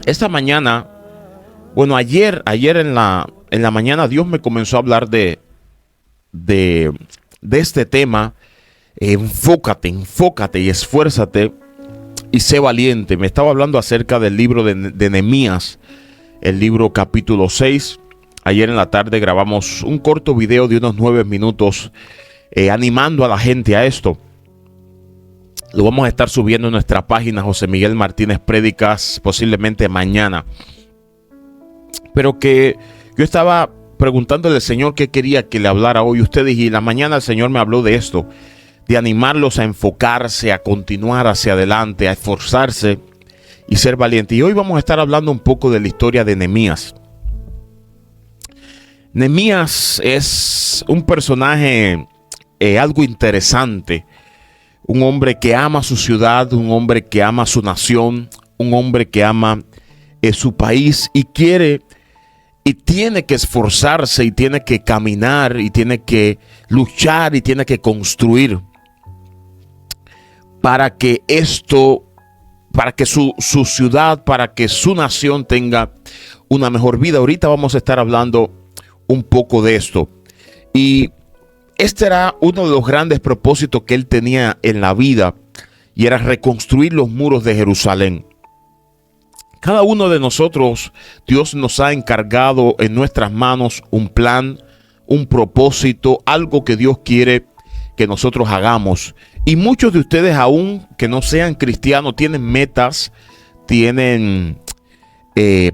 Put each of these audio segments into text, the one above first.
Esta mañana, bueno, ayer en la mañana Dios me comenzó a hablar de este tema. Enfócate y esfuérzate y sé valiente. Me estaba hablando acerca del libro de Nehemías, el libro capítulo 6. Ayer en la tarde grabamos un corto video de unos 9 minutos animando a la gente a esto. Lo vamos a estar subiendo en nuestra página José Miguel Martínez Prédicas posiblemente mañana. Pero que yo estaba preguntándole al Señor qué quería que le hablara hoy a ustedes, y en la mañana el Señor me habló de esto, de animarlos a enfocarse, a continuar hacia adelante, a esforzarse y ser valiente. Y hoy vamos a estar hablando un poco de la historia de Nehemías. Nehemías es un personaje algo interesante. Un hombre que ama su ciudad, un hombre que ama su nación, un hombre que ama su país y quiere y tiene que esforzarse y tiene que caminar y tiene que luchar y tiene que construir para que su ciudad, para que su nación tenga una mejor vida. Ahorita vamos a estar hablando un poco de esto. Y este era uno de los grandes propósitos que él tenía en la vida, y era reconstruir los muros de Jerusalén. Cada uno de nosotros, Dios nos ha encargado en nuestras manos un plan, un propósito, algo que Dios quiere que nosotros hagamos. Y muchos de ustedes, aún que no sean cristianos, tienen metas, tienen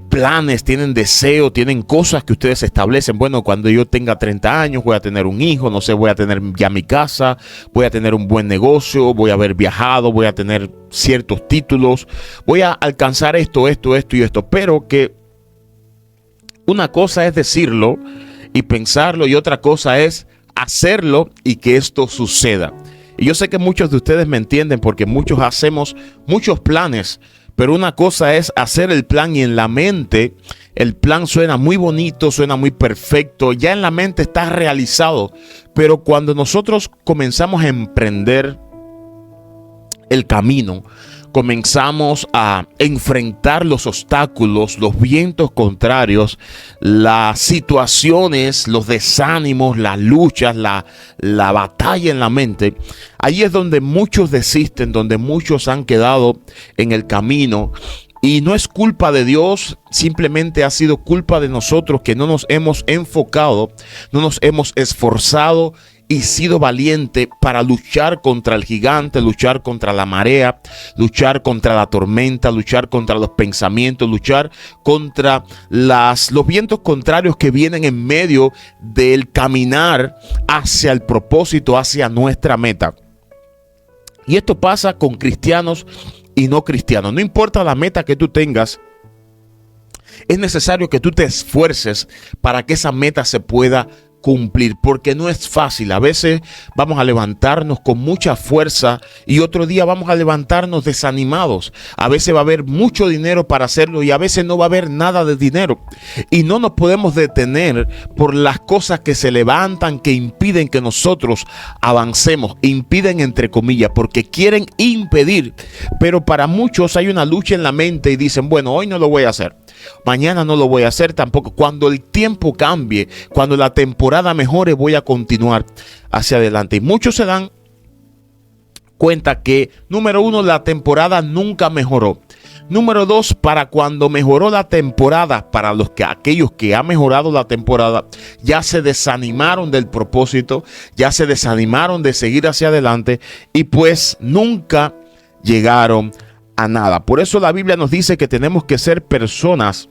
planes, tienen deseos, tienen cosas que ustedes establecen. Bueno, cuando yo tenga 30 años voy a tener un hijo, no sé, voy a tener ya mi casa, voy a tener un buen negocio, voy a haber viajado, voy a tener ciertos títulos, voy a alcanzar esto y esto. Pero que una cosa es decirlo y pensarlo, y otra cosa es hacerlo y que esto suceda. Y yo sé que muchos de ustedes me entienden, porque muchos hacemos muchos planes. Pero una cosa es hacer el plan, y en la mente el plan suena muy bonito, suena muy perfecto, ya en la mente está realizado. Pero cuando nosotros comenzamos a emprender el camino, comenzamos a enfrentar los obstáculos, los vientos contrarios, las situaciones, los desánimos, las luchas, la batalla en la mente, ahí es donde muchos desisten, donde muchos han quedado en el camino. Y no es culpa de Dios, simplemente ha sido culpa de nosotros, que no nos hemos enfocado, no nos hemos esforzado y sido valiente para luchar contra el gigante, luchar contra la marea, luchar contra la tormenta, luchar contra los pensamientos, luchar contra los vientos contrarios que vienen en medio del caminar hacia el propósito, hacia nuestra meta. Y esto pasa con cristianos y no cristianos. No importa la meta que tú tengas, es necesario que tú te esfuerces para que esa meta se pueda cumplir, porque no es fácil. A veces vamos a levantarnos con mucha fuerza y otro día vamos a levantarnos desanimados. A veces va a haber mucho dinero para hacerlo y a veces no va a haber nada de dinero, y no nos podemos detener por las cosas que se levantan, que impiden que nosotros avancemos, impiden entre comillas, porque quieren impedir. Pero para muchos hay una lucha en la mente y dicen, bueno, hoy no lo voy a hacer, mañana no lo voy a hacer tampoco. Cuando el tiempo cambie, cuando la temporada mejore, voy a continuar hacia adelante. Y muchos se dan cuenta que, número uno, la temporada nunca mejoró. Número dos, para cuando mejoró la temporada, para aquellos que han mejorado la temporada, ya se desanimaron del propósito, ya se desanimaron de seguir hacia adelante, y pues nunca llegaron a nada. Por eso la Biblia nos dice que tenemos que ser personas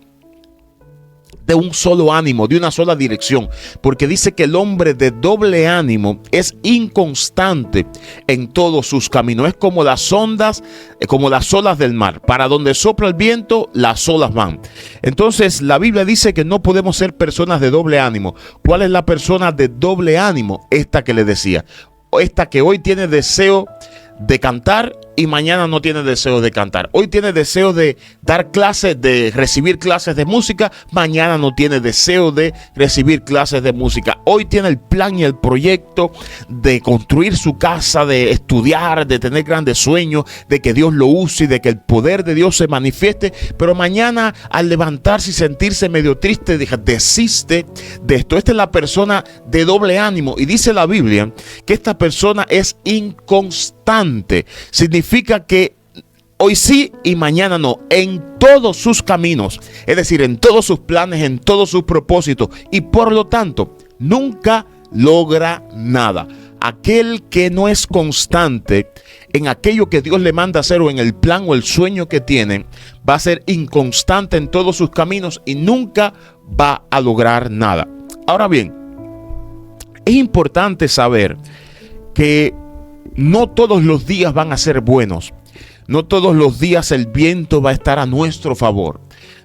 de un solo ánimo, de una sola dirección, porque dice que el hombre de doble ánimo es inconstante en todos sus caminos. Es como las ondas, como las olas del mar. Para donde sopla el viento, las olas van. Entonces la Biblia dice que no podemos ser personas de doble ánimo. ¿Cuál es la persona de doble ánimo? Esta que le decía, esta que hoy tiene deseo de cantar y mañana no tiene deseo de cantar. Hoy tiene deseo de dar clases, de recibir clases de música, mañana no tiene deseo de recibir clases de música. Hoy tiene el plan y el proyecto de construir su casa, de estudiar, de tener grandes sueños, de que Dios lo use y de que el poder de Dios se manifieste, pero mañana al levantarse y sentirse medio triste, desiste de esto. Esta es la persona de doble ánimo, y dice la Biblia que esta persona es inconstante. Significa que hoy sí y mañana no, en todos sus caminos, es decir, en todos sus planes, en todos sus propósitos, y por lo tanto nunca logra nada. Aquel que no es constante en aquello que Dios le manda hacer, o en el plan o el sueño que tiene, va a ser inconstante en todos sus caminos y nunca va a lograr nada. Ahora bien, es importante saber que no todos los días van a ser buenos. No todos los días el viento va a estar a nuestro favor.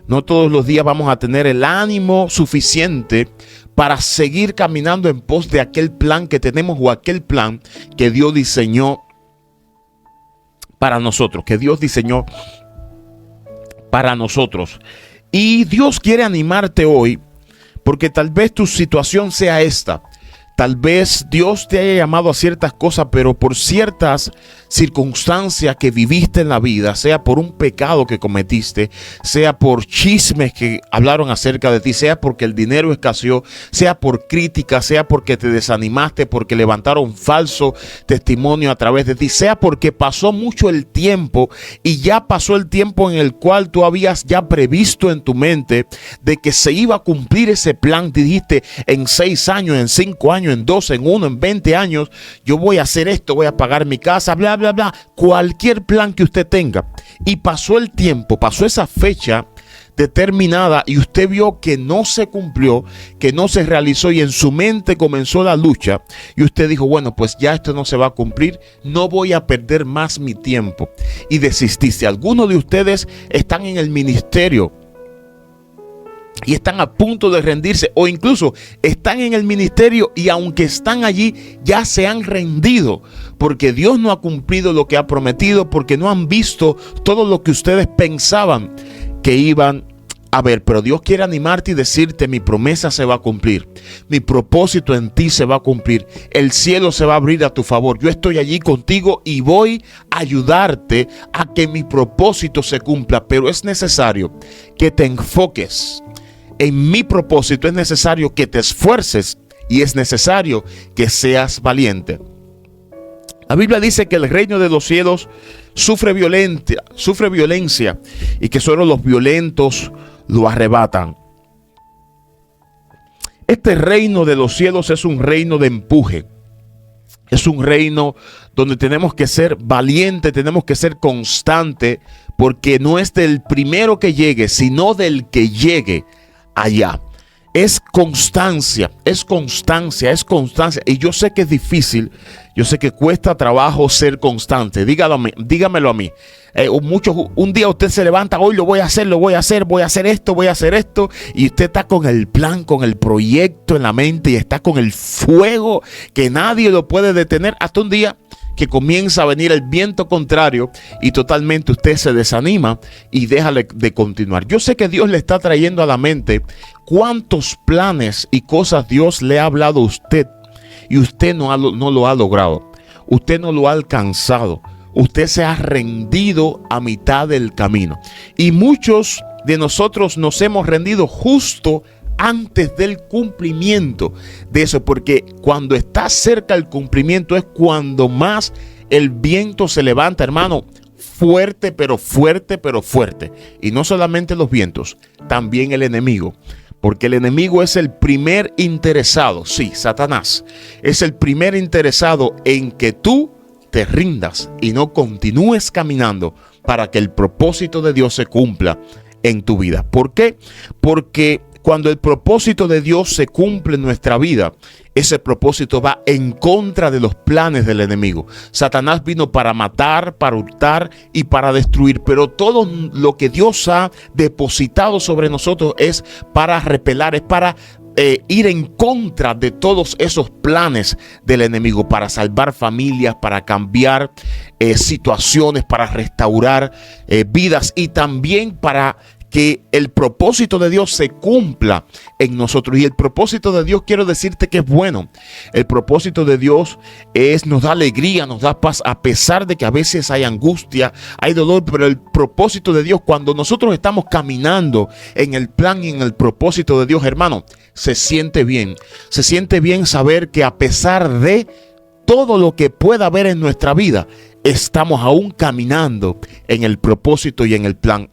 No todos los días vamos a tener el ánimo suficiente para seguir caminando en pos de aquel plan que tenemos, o aquel plan que Dios diseñó para nosotros, Y Dios quiere animarte hoy, porque tal vez tu situación sea esta. Tal vez Dios te haya llamado a ciertas cosas, pero por ciertas circunstancias que viviste en la vida, sea por un pecado que cometiste, sea por chismes que hablaron acerca de ti, sea porque el dinero escaseó, sea por críticas, sea porque te desanimaste, porque levantaron falso testimonio a través de ti, sea porque pasó mucho el tiempo y ya pasó el tiempo en el cual tú habías ya previsto en tu mente de que se iba a cumplir ese plan. Te dijiste, en 6 años, en 5 años, en 12, en 1, en 20 años, yo voy a hacer esto, voy a pagar mi casa, bla, bla, bla. Cualquier plan que usted tenga. Y pasó el tiempo, pasó esa fecha determinada y usted vio que no se cumplió, que no se realizó, y en su mente comenzó la lucha. Y usted dijo, bueno, pues ya esto no se va a cumplir, no voy a perder más mi tiempo. Y desististe. Algunos de ustedes están en el ministerio y están a punto de rendirse, o incluso están en el ministerio y aunque están allí ya se han rendido porque Dios no ha cumplido lo que ha prometido, porque no han visto todo lo que ustedes pensaban que iban a ver. Pero Dios quiere animarte y decirte, mi promesa se va a cumplir, mi propósito en ti se va a cumplir, el cielo se va a abrir a tu favor, yo estoy allí contigo y voy a ayudarte a que mi propósito se cumpla. Pero es necesario que te enfoques en mi propósito, es necesario que te esfuerces y es necesario que seas valiente. La Biblia dice que el reino de los cielos sufre violencia y que solo los violentos lo arrebatan. Este reino de los cielos es un reino de empuje. Es un reino donde tenemos que ser valientes, tenemos que ser constantes, porque no es del primero que llegue, sino del que llegue allá. Es constancia, es constancia, es constancia. Y yo sé que es difícil, yo sé que cuesta trabajo ser constante. Dígamelo a mí. Un día usted se levanta, hoy voy a hacer esto. Y usted está con el plan, con el proyecto en la mente y está con el fuego que nadie lo puede detener, hasta un día que comienza a venir el viento contrario y totalmente usted se desanima y deja de continuar. Yo sé que Dios le está trayendo a la mente cuántos planes y cosas Dios le ha hablado a usted y usted no lo ha logrado. Usted no lo ha alcanzado. Usted se ha rendido a mitad del camino. Y muchos de nosotros nos hemos rendido justo antes del cumplimiento de eso, porque cuando está cerca el cumplimiento es cuando más el viento se levanta, hermano, fuerte, pero fuerte, pero fuerte. Y no solamente los vientos, también el enemigo, porque el enemigo es el primer interesado, sí, Satanás es el primer interesado en que tú te rindas y no continúes caminando para que el propósito de Dios se cumpla en tu vida. ¿Por qué? Porque cuando el propósito de Dios se cumple en nuestra vida, ese propósito va en contra de los planes del enemigo. Satanás vino para matar, para hurtar y para destruir, pero todo lo que Dios ha depositado sobre nosotros es para repelar, es para ir en contra de todos esos planes del enemigo para salvar familias, para cambiar situaciones, para restaurar vidas y también para que el propósito de Dios se cumpla en nosotros. Y el propósito de Dios, quiero decirte que es bueno. El propósito de Dios nos da alegría, nos da paz, a pesar de que a veces hay angustia, hay dolor. Pero el propósito de Dios, cuando nosotros estamos caminando en el plan y en el propósito de Dios, hermano, se siente bien. Se siente bien saber que a pesar de todo lo que pueda haber en nuestra vida, estamos aún caminando en el propósito y en el plan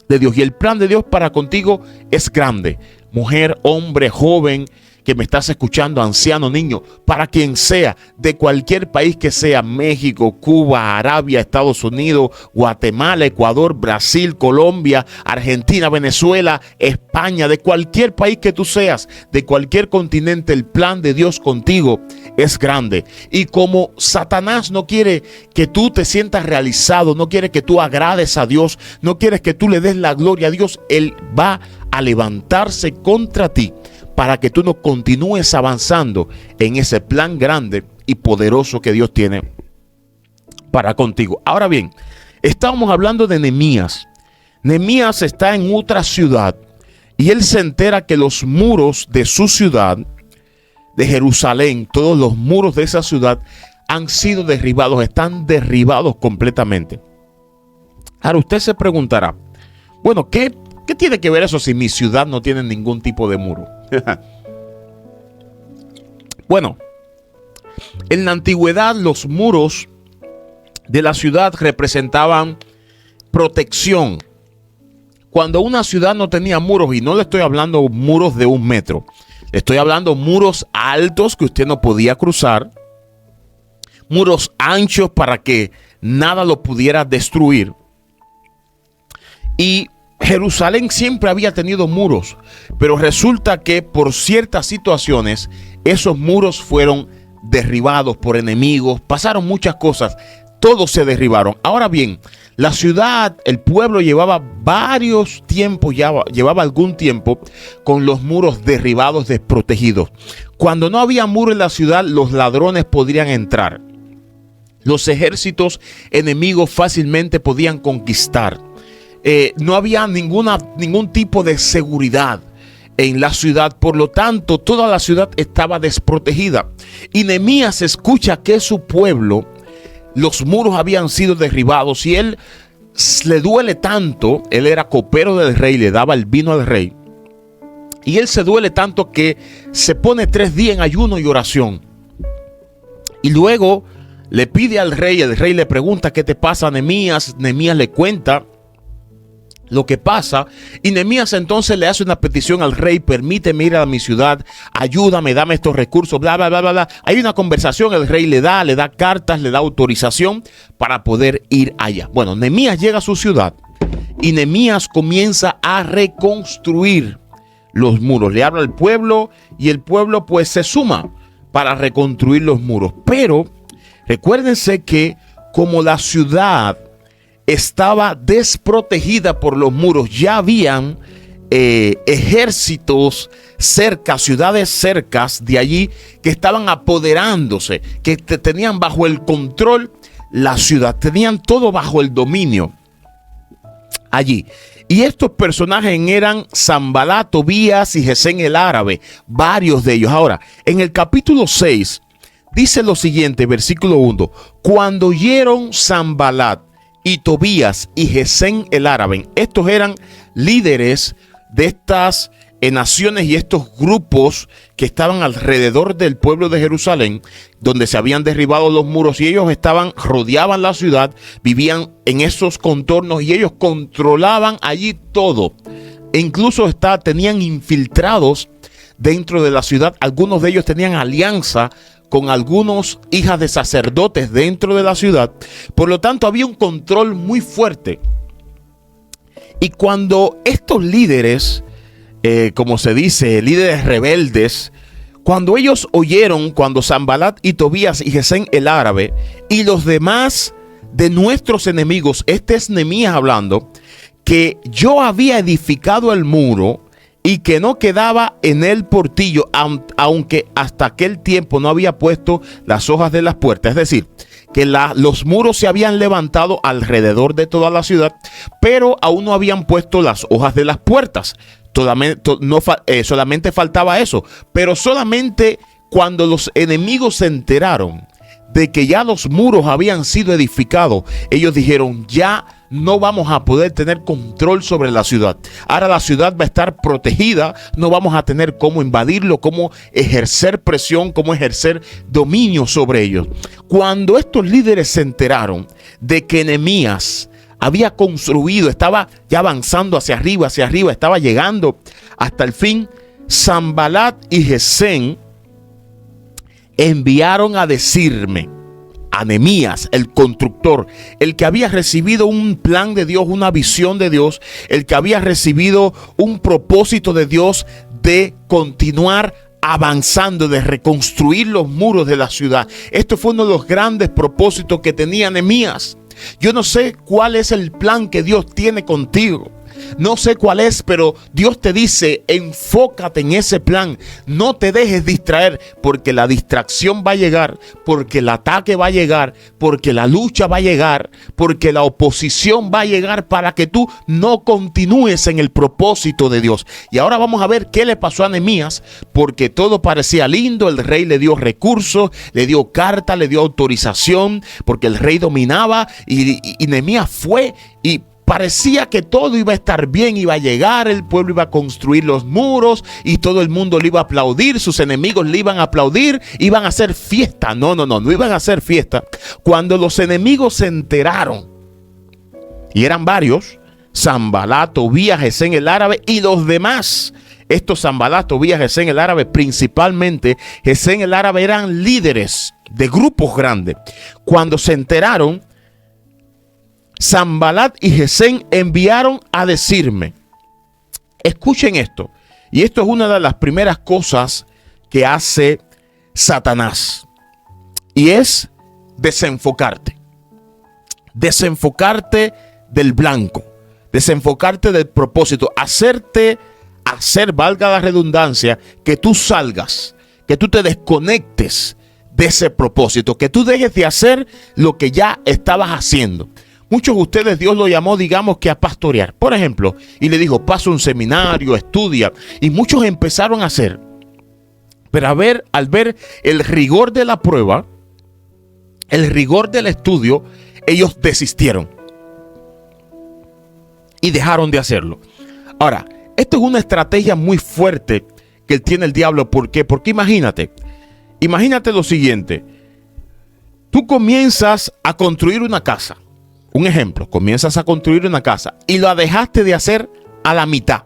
de Dios. Y el plan de Dios para contigo es grande. Mujer, hombre, joven que me estás escuchando, anciano, niño, para quien sea, de cualquier país que sea, México, Cuba, Arabia, Estados Unidos, Guatemala, Ecuador, Brasil, Colombia, Argentina, Venezuela, España, de cualquier país que tú seas, de cualquier continente, el plan de Dios contigo es grande. Y como Satanás no quiere que tú te sientas realizado, no quiere que tú agrades a Dios, no quiere que tú le des la gloria a Dios, él va a levantarse contra ti para que tú no continúes avanzando en ese plan grande y poderoso que Dios tiene para contigo. Ahora bien, estábamos hablando de Nehemías. Nehemías está en otra ciudad y él se entera que los muros de su ciudad, de Jerusalén, todos los muros de esa ciudad han sido derribados, están derribados completamente. Ahora usted se preguntará, bueno, ¿qué tiene que ver eso si mi ciudad no tiene ningún tipo de muro? Bueno, en la antigüedad los muros de la ciudad representaban protección. Cuando una ciudad no tenía muros, y no le estoy hablando muros de 1 metro, le estoy hablando muros altos que usted no podía cruzar, muros anchos para que nada lo pudiera destruir. Y Jerusalén siempre había tenido muros, pero resulta que por ciertas situaciones esos muros fueron derribados por enemigos, pasaron muchas cosas, todos se derribaron. Ahora bien, la ciudad, el pueblo llevaba varios tiempos, llevaba algún tiempo con los muros derribados, desprotegidos. Cuando no había muro en la ciudad, los ladrones podrían entrar. Los ejércitos enemigos fácilmente podían conquistar. No había ningún tipo de seguridad en la ciudad, por lo tanto toda la ciudad estaba desprotegida. Y Nehemías escucha que su pueblo, los muros habían sido derribados y él le duele tanto. Él era copero del rey, le daba el vino al rey, y él se duele tanto que se pone 3 días en ayuno y oración, y luego le pide al rey. El rey le pregunta: ¿qué te pasa, Nehemías? Nehemías le cuenta lo que pasa, y Nehemías entonces le hace una petición al rey: permíteme ir a mi ciudad, ayúdame, dame estos recursos, bla, bla, bla, bla, bla. Hay una conversación, el rey le da cartas, le da autorización para poder ir allá. Bueno, Nehemías llega a su ciudad y Nehemías comienza a reconstruir los muros. Le habla al pueblo y el pueblo pues se suma para reconstruir los muros. Pero recuérdense que como la ciudad estaba desprotegida por los muros, ya habían ejércitos cerca, ciudades cercas de allí que estaban apoderándose, que tenían bajo el control la ciudad, tenían todo bajo el dominio allí. Y estos personajes eran Sanbalat, Tobías y Gesén el árabe, varios de ellos. Ahora, en el capítulo 6 dice lo siguiente, versículo 1: cuando oyeron Sanbalat y Tobías y Gesén el árabe, estos eran líderes de estas naciones y estos grupos que estaban alrededor del pueblo de Jerusalén, donde se habían derribado los muros, y ellos rodeaban la ciudad, vivían en esos contornos y ellos controlaban allí todo. E incluso tenían infiltrados dentro de la ciudad. Algunos de ellos tenían alianza con algunos hijas de sacerdotes dentro de la ciudad. Por lo tanto, había un control muy fuerte. Y cuando estos líderes, como se dice, líderes rebeldes, cuando ellos oyeron, cuando Sanbalat y Tobías y Gesén el árabe y los demás de nuestros enemigos, este es Nehemías hablando, que yo había edificado el muro y que no quedaba en el portillo, aunque hasta aquel tiempo no había puesto las hojas de las puertas. Es decir, que los muros se habían levantado alrededor de toda la ciudad, pero aún no habían puesto las hojas de las puertas. Solamente faltaba eso, pero solamente cuando los enemigos se enteraron de que ya los muros habían sido edificados, ellos dijeron: ya no vamos a poder tener control sobre la ciudad. Ahora la ciudad va a estar protegida, no vamos a tener cómo invadirlo, cómo ejercer presión, cómo ejercer dominio sobre ellos. Cuando estos líderes se enteraron de que Nehemías había construido, estaba ya avanzando hacia arriba, estaba llegando hasta el fin, Sanbalat y Gesem enviaron a decirme a Nehemías, el constructor, el que había recibido un plan de Dios, una visión de Dios, el que había recibido un propósito de Dios de continuar avanzando, de reconstruir los muros de la ciudad. Esto fue uno de los grandes propósitos que tenía Nehemías. Yo no sé cuál es el plan que Dios tiene contigo. No sé cuál es, pero Dios te dice: enfócate en ese plan. No te dejes distraer, porque la distracción va a llegar, porque el ataque va a llegar, porque la lucha va a llegar, porque la oposición va a llegar, para que tú no continúes en el propósito de Dios. Y ahora vamos a ver qué le pasó a Nehemías, porque todo parecía lindo. El rey le dio recursos, le dio carta, le dio autorización, porque el rey dominaba, y Nehemías fue y parecía que todo iba a estar bien, iba a llegar, el pueblo iba a construir los muros y todo el mundo le iba a aplaudir, sus enemigos le iban a aplaudir, iban a hacer fiesta. No iban a hacer fiesta. Cuando los enemigos se enteraron, y eran varios, Sanbalat, Tobías, Gesem el árabe y los demás. Estos Sanbalat, Tobías, Gesem el árabe, principalmente Gesem el árabe, eran líderes de grupos grandes. Cuando se enteraron, Sanbalat y Gesem enviaron a decirme. Escuchen esto. Y esto es una de las primeras cosas que hace Satanás. Y es desenfocarte. Desenfocarte del blanco. Desenfocarte del propósito. Hacer, valga la redundancia, que tú salgas, que tú te desconectes de ese propósito, que tú dejes de hacer lo que ya estabas haciendo. Muchos de ustedes Dios lo llamó, digamos que a pastorear, por ejemplo, y le dijo: pasa un seminario, estudia, y muchos empezaron a hacer, pero al ver el rigor de la prueba, el rigor del estudio, ellos desistieron y dejaron de hacerlo. Ahora, esto es una estrategia muy fuerte que tiene el diablo. ¿Por qué? Porque imagínate lo siguiente: tú comienzas a construir una casa. Un ejemplo, comienzas a construir una casa y la dejaste de hacer a la mitad,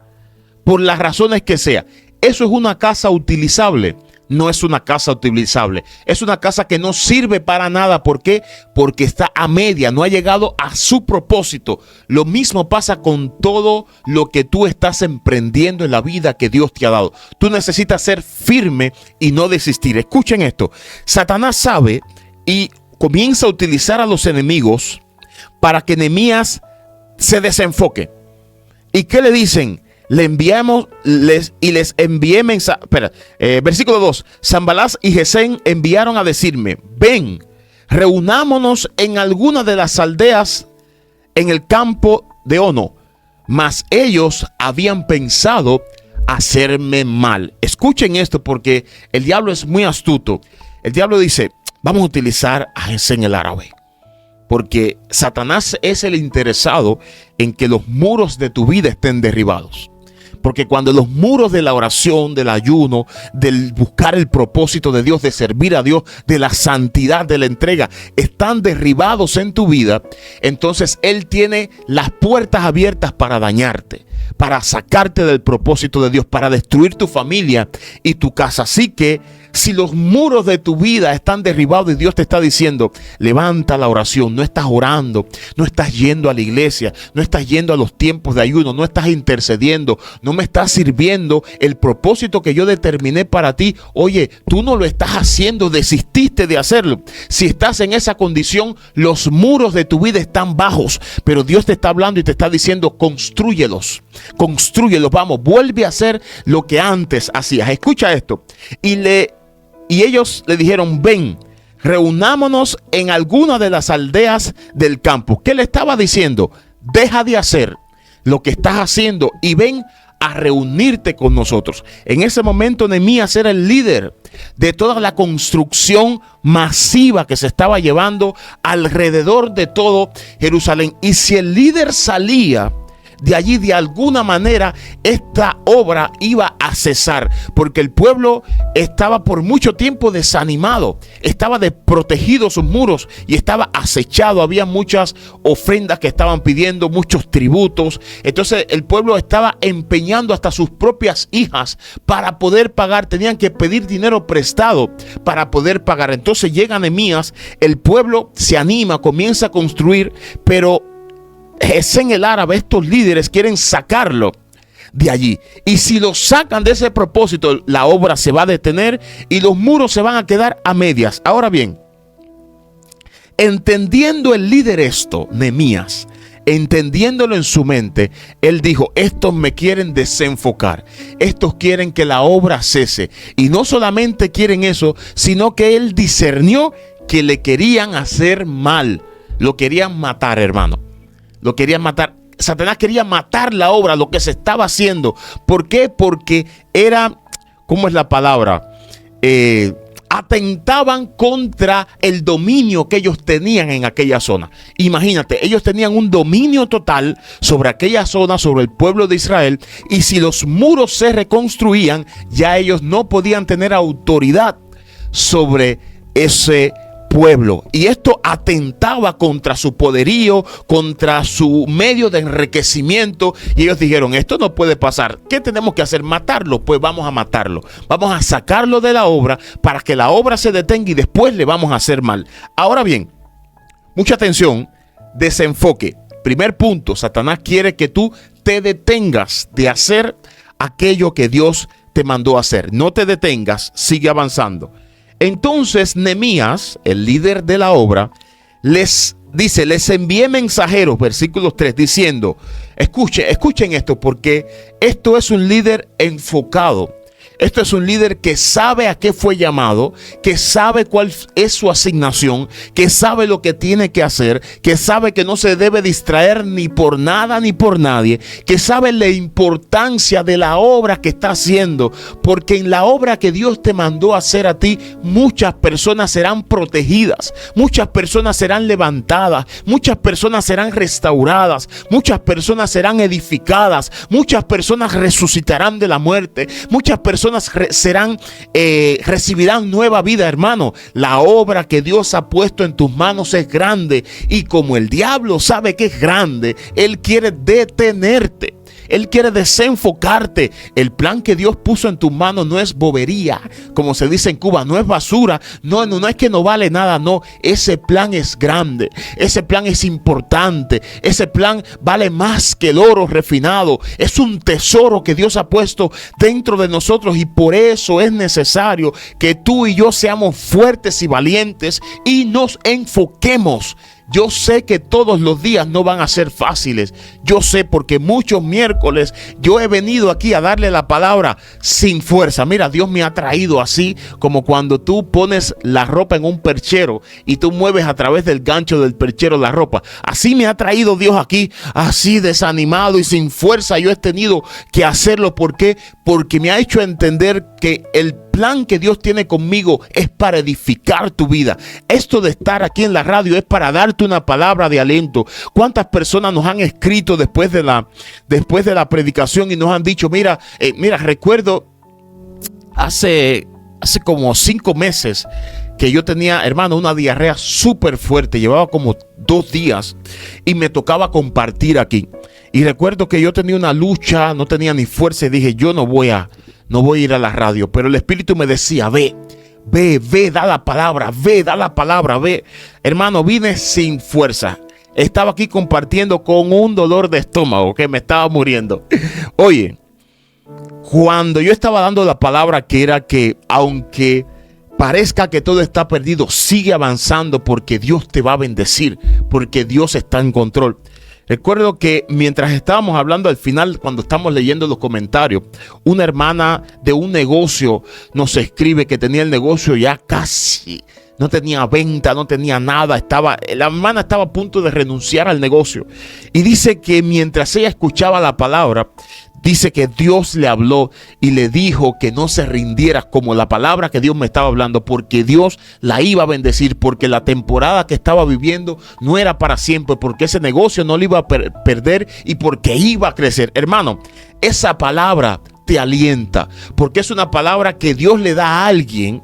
por las razones que sea. ¿Eso es una casa utilizable? No es una casa utilizable. Es una casa que no sirve para nada. ¿Por qué? Porque está a media, no ha llegado a su propósito. Lo mismo pasa con todo lo que tú estás emprendiendo en la vida que Dios te ha dado. Tú necesitas ser firme y no desistir. Escuchen esto. Satanás sabe y comienza a utilizar a los enemigos para que Nehemías se desenfoque. ¿Y qué le dicen? Le enviamos les envié mensaje. Versículo 2. Sanbalat y Gesem enviaron a decirme: ven, reunámonos en alguna de las aldeas en el campo de Ono. Mas ellos habían pensado hacerme mal. Escuchen esto, porque el diablo es muy astuto. El diablo dice: vamos a utilizar a Gesem el árabe. Porque Satanás es el interesado en que los muros de tu vida estén derribados. Porque cuando los muros de la oración, del ayuno, del buscar el propósito de Dios, de servir a Dios, de la santidad, de la entrega, están derribados en tu vida, entonces Él tiene las puertas abiertas para dañarte, para sacarte del propósito de Dios, para destruir tu familia y tu casa. Así que si los muros de tu vida están derribados y Dios te está diciendo: levanta la oración, no estás orando, no estás yendo a la iglesia, no estás yendo a los tiempos de ayuno, no estás intercediendo, no me estás sirviendo el propósito que yo determiné para ti. Oye, tú no lo estás haciendo, desististe de hacerlo. Si estás en esa condición, los muros de tu vida están bajos, pero Dios te está hablando y te está diciendo: constrúyelos. Constrúyelo, vamos, vuelve a hacer lo que antes hacías. Escucha esto. Y ellos le dijeron, ven, reunámonos en alguna de las aldeas del campo. ¿Qué le estaba diciendo? Deja de hacer lo que estás haciendo y ven a reunirte con nosotros. En ese momento Nehemías era el líder de toda la construcción masiva que se estaba llevando alrededor de todo Jerusalén. Y si el líder salía de allí, de alguna manera esta obra iba a cesar, porque el pueblo estaba por mucho tiempo desanimado, estaba desprotegido sus muros y estaba acechado. Había muchas ofrendas que estaban pidiendo, muchos tributos. Entonces el pueblo estaba empeñando hasta sus propias hijas para poder pagar. Tenían que pedir dinero prestado para poder pagar. Entonces llega Nehemías, el pueblo se anima, comienza a construir, pero es en el árabe, estos líderes quieren sacarlo de allí. Y si lo sacan de ese propósito, la obra se va a detener y los muros se van a quedar a medias. Ahora bien, entendiendo el líder esto, Nehemías, entendiéndolo en su mente, él dijo, estos me quieren desenfocar, estos quieren que la obra cese. Y no solamente quieren eso, sino que él discernió que le querían hacer mal, lo querían matar, hermano. Lo querían matar. Satanás quería matar la obra, lo que se estaba haciendo. ¿Por qué? Porque era, ¿cómo es la palabra? Atentaban contra el dominio que ellos tenían en aquella zona. Imagínate, ellos tenían un dominio total sobre aquella zona, sobre el pueblo de Israel. Y si los muros se reconstruían, ya ellos no podían tener autoridad sobre ese pueblo. Y esto atentaba contra su poderío, contra su medio de enriquecimiento. Y ellos dijeron, esto no puede pasar. ¿Qué tenemos que hacer? ¿Matarlo? Pues vamos a matarlo. Vamos a sacarlo de la obra para que la obra se detenga y después le vamos a hacer mal. Ahora bien, mucha atención, desenfoque. Primer punto, Satanás quiere que tú te detengas de hacer aquello que Dios te mandó a hacer. No te detengas, sigue avanzando. Entonces Nehemías, el líder de la obra, les dice, les envié mensajeros, versículo 3, diciendo, escuchen esto, porque esto es un líder enfocado. Esto es un líder que sabe a qué fue llamado, que sabe cuál es su asignación, que sabe lo que tiene que hacer, que sabe que no se debe distraer ni por nada ni por nadie, que sabe la importancia de la obra que está haciendo, porque en la obra que Dios te mandó a hacer a ti, muchas personas serán protegidas, muchas personas serán levantadas, muchas personas serán restauradas, muchas personas serán edificadas, muchas personas resucitarán de la muerte, muchas personas recibirán nueva vida, hermano. La obra que Dios ha puesto en tus manos es grande, y como el diablo sabe que es grande, él quiere detenerte. Él quiere desenfocarte. El plan que Dios puso en tus manos no es bobería, como se dice en Cuba, no es basura, no es que no vale nada, no. Ese plan es grande, ese plan es importante, ese plan vale más que el oro refinado. Es un tesoro que Dios ha puesto dentro de nosotros, y por eso es necesario que tú y yo seamos fuertes y valientes y nos enfoquemos. Yo sé que todos los días no van a ser fáciles. Yo sé, porque muchos miércoles yo he venido aquí a darle la palabra sin fuerza. Mira, Dios me ha traído así, como cuando tú pones la ropa en un perchero y tú mueves a través del gancho del perchero la ropa. Así me ha traído Dios aquí, así desanimado y sin fuerza. Yo he tenido que hacerlo. ¿Por qué? Porque me ha hecho entender que el plan que Dios tiene conmigo es para edificar tu vida. Esto de estar aquí en la radio es para darte una palabra de aliento. ¿Cuántas personas nos han escrito después de la predicación y nos han dicho, mira, recuerdo hace como 5 meses que yo tenía, hermano, una diarrea súper fuerte, llevaba como 2 días y me tocaba compartir aquí. Y recuerdo que yo tenía una lucha, no tenía ni fuerza, y dije, yo no voy a ir a la radio. Pero el Espíritu me decía, ve, da la palabra, ve. Hermano, vine sin fuerza. Estaba aquí compartiendo con un dolor de estómago que me estaba muriendo. Oye, cuando yo estaba dando la palabra, que era que aunque parezca que todo está perdido, sigue avanzando, porque Dios te va a bendecir, porque Dios está en control. Recuerdo que mientras estábamos hablando al final, cuando estamos leyendo los comentarios, una hermana de un negocio nos escribe que tenía el negocio ya casi, no tenía venta, no tenía nada, la hermana estaba a punto de renunciar al negocio. Y dice que mientras ella escuchaba la palabra, dice que Dios le habló y le dijo que no se rindiera como la palabra que Dios me estaba hablando, porque Dios la iba a bendecir, porque la temporada que estaba viviendo no era para siempre, porque ese negocio no lo iba a perder y porque iba a crecer. Hermano, esa palabra te alienta, porque es una palabra que Dios le da a alguien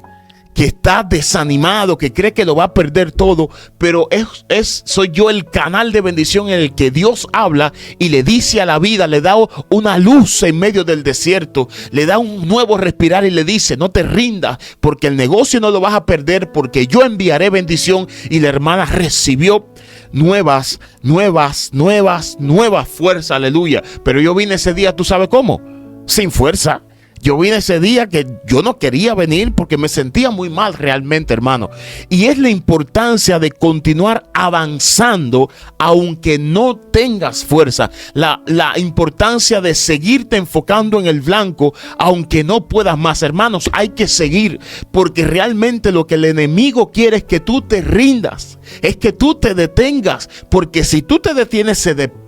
que está desanimado, que cree que lo va a perder todo, pero soy yo el canal de bendición en el que Dios habla y le dice a la vida, le da una luz en medio del desierto, le da un nuevo respirar y le dice: no te rindas, porque el negocio no lo vas a perder, porque yo enviaré bendición. Y la hermana recibió nuevas fuerzas, aleluya. Pero yo vine ese día, ¿tú sabes cómo? Sin fuerza. Yo vine ese día que yo no quería venir porque me sentía muy mal realmente, hermano. Y es la importancia de continuar avanzando aunque no tengas fuerza. La importancia de seguirte enfocando en el blanco aunque no puedas más. Hermanos, hay que seguir, porque realmente lo que el enemigo quiere es que tú te rindas, es que tú te detengas, porque si tú te detienes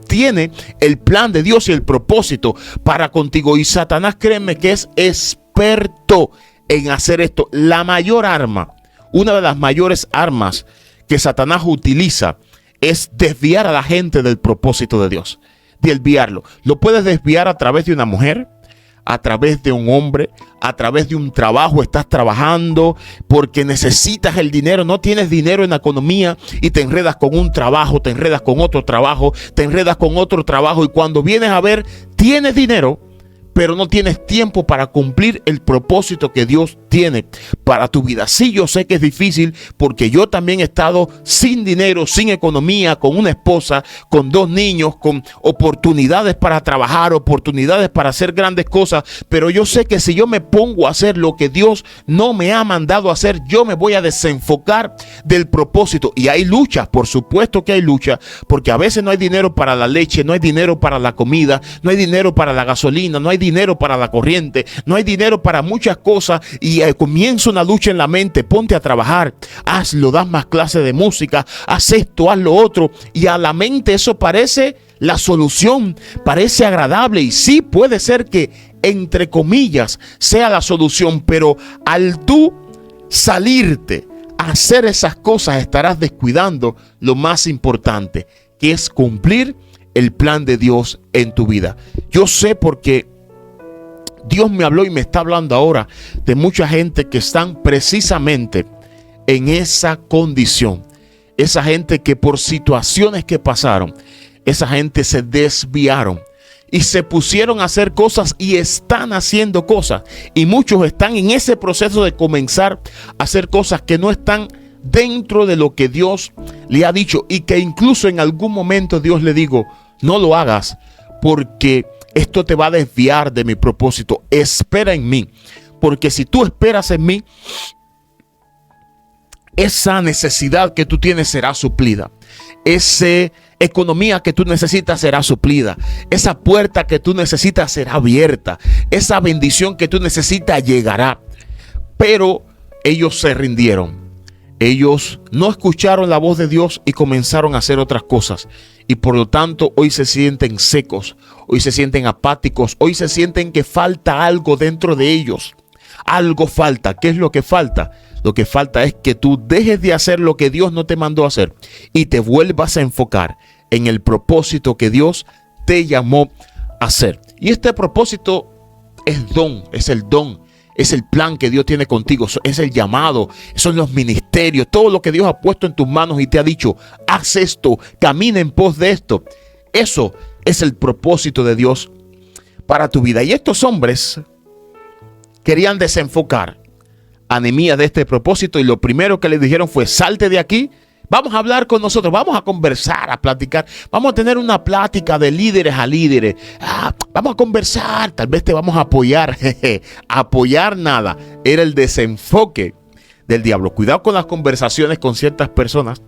tiene el plan de Dios y el propósito para contigo. Y Satanás, créeme que es experto en hacer esto. La mayor arma, una de las mayores armas que Satanás utiliza es desviar a la gente del propósito de Dios. Desviarlo. Lo puedes desviar a través de una mujer, a través de un hombre, a través de un trabajo. Estás trabajando porque necesitas el dinero, no tienes dinero en la economía y te enredas con un trabajo, te enredas con otro trabajo, te enredas con otro trabajo, y cuando vienes a ver, tienes dinero, pero no tienes tiempo para cumplir el propósito que Dios tiene para tu vida. Sí, yo sé que es difícil, porque yo también he estado sin dinero, sin economía, con una esposa, con 2 niños, con oportunidades para trabajar, oportunidades para hacer grandes cosas, pero yo sé que si yo me pongo a hacer lo que Dios no me ha mandado a hacer, yo me voy a desenfocar del propósito. Y hay luchas, por supuesto que hay luchas, porque a veces no hay dinero para la leche, no hay dinero para la comida, no hay dinero para la gasolina, no hay dinero para la corriente, no hay dinero para muchas cosas, y comienza una lucha en la mente. Ponte a trabajar, hazlo, das más clases de música, haz esto, haz lo otro, y a la mente eso parece la solución, parece agradable, y sí puede ser que entre comillas sea la solución, pero al tú salirte a hacer esas cosas estarás descuidando lo más importante, que es cumplir el plan de Dios en tu vida. Yo sé, porque Dios me habló y me está hablando ahora de mucha gente que están precisamente en esa condición. Esa gente que por situaciones que pasaron, esa gente se desviaron y se pusieron a hacer cosas y están haciendo cosas. Y muchos están en ese proceso de comenzar a hacer cosas que no están dentro de lo que Dios le ha dicho, y que incluso en algún momento Dios le dijo: no lo hagas, porque esto te va a desviar de mi propósito. Espera en mí, porque si tú esperas en mí, esa necesidad que tú tienes será suplida. Esa economía que tú necesitas será suplida. Esa puerta que tú necesitas será abierta. Esa bendición que tú necesitas llegará. Pero ellos se rindieron. Ellos no escucharon la voz de Dios y comenzaron a hacer otras cosas. Y por lo tanto hoy se sienten secos, hoy se sienten apáticos, hoy se sienten que falta algo dentro de ellos. Algo falta. ¿Qué es lo que falta? Lo que falta es que tú dejes de hacer lo que Dios no te mandó a hacer y te vuelvas a enfocar en el propósito que Dios te llamó a hacer. Y este propósito es el don. Es el plan que Dios tiene contigo, es el llamado, son los ministerios, todo lo que Dios ha puesto en tus manos y te ha dicho: haz esto, camina en pos de esto. Eso es el propósito de Dios para tu vida. Y estos hombres querían desenfocar a Nehemías de este propósito, y lo primero que le dijeron fue: salte de aquí. Vamos a hablar con nosotros, vamos a conversar, a platicar, vamos a tener una plática de líderes a líderes. Vamos a conversar, tal vez te vamos a apoyar. Apoyar nada, era el desenfoque del diablo. Cuidado con las conversaciones con ciertas personas,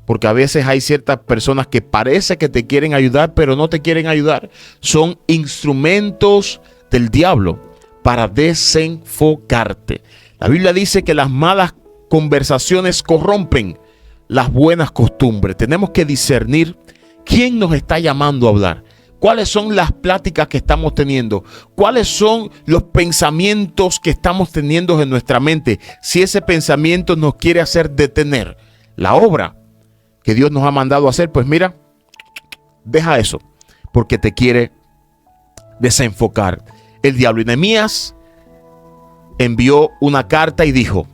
porque a veces hay ciertas personas que parece que te quieren ayudar, pero no te quieren ayudar. Son instrumentos del diablo para desenfocarte. La Biblia dice que las malas conversaciones corrompen las buenas costumbres. Tenemos que discernir quién nos está llamando a hablar. ¿Cuáles son las pláticas que estamos teniendo? ¿Cuáles son los pensamientos que estamos teniendo en nuestra mente? Si ese pensamiento nos quiere hacer detener la obra que Dios nos ha mandado a hacer, pues mira, deja eso, porque te quiere desenfocar el diablo. Y Nehemías envió una carta y dijo: